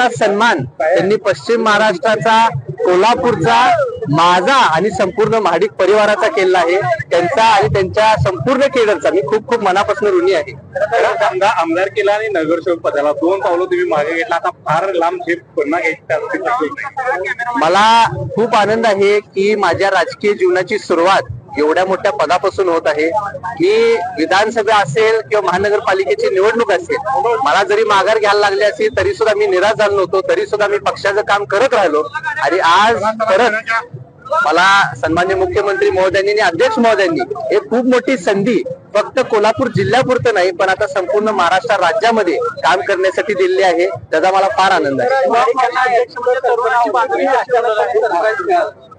मोठा सन्मान त्यांनी पश्चिम महाराष्ट्राचा, कोल्हापूरचा, माझा आणि संपूर्ण महाडिक परिवाराचा केला आहे. त्यांचा आणि त्यांच्या संपूर्ण केडरचा मी खूप खूप मनापासून ऋणी आहे. आमदारकीला आणि नगरसेवक पदाला 2 पावलं तुम्ही मागे घेतला, आता फार लांब झेप पुन्हा घ्यायची. मला खूप आनंद आहे की माझ्या राजकीय जीवनाची सुरुवात एवढ्या मोठ्या पदापासून होत आहे. मी विधानसभा असेल किंवा महानगरपालिकेची निवडणूक असेल, मला जरी माघार घ्यायला लागली असेल तरी सुद्धा मी निराश झालो नव्हतो, तरी सुद्धा मी पक्षाचं काम करत राहिलो. आणि आज परत मला सन्मान्य मुख्यमंत्री महोदयांनी आणि अध्यक्ष महोदयांनी एक खूप मोठी संधी फक्त कोल्हापूर जिल्ह्यापुरतं नाही पण आता संपूर्ण महाराष्ट्र राज्यामध्ये काम करण्यासाठी दिलेली आहे. त्याचा मला फार आनंद आहे.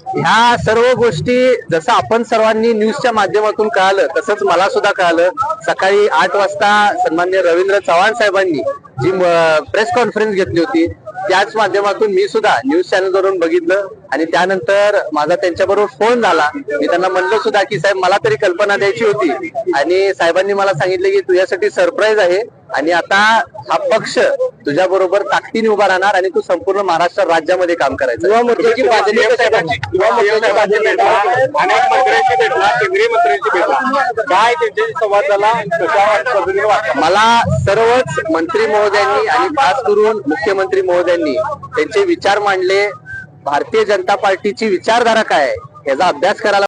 ह्या सर्व गोष्टी जसं आपण सर्वांनी न्यूजच्या माध्यमातून कळालं तसंच मला सुद्धा कळालं. सकाळी 8 वाजता सन्मान्य रवींद्र चव्हाण साहेबांनी जी प्रेस कॉन्फरन्स घेतली होती त्याच माध्यमातून मी सुद्धा न्यूज चॅनलवरून बघितलं आणि त्यानंतर माझा त्यांच्याबरोबर फोन झाला. मी त्यांना म्हणलं सुद्धा की साहेब मला तरी कल्पना द्यायची होती आणि साहेबांनी मला सांगितलं की तुझ्यासाठी सरप्राईज आहे आणि आता हा पक्ष तुझ्या बरोबर ताकदीने उभा राहणार आणि तू संपूर्ण महाराष्ट्र राज्यामध्ये काम करायचं. युवा मोर्चाची केंद्रीय मंत्र्यांची भेटला, काय त्यांच्याशी संवाद झाला, मला सर्वच मंत्री महोदयांनी आणि खास करून मुख्यमंत्री महोदयांनी त्यांचे विचार मांडले. भारतीय जनता पार्टीची विचारधारा काय आहे याचा अभ्यास करायला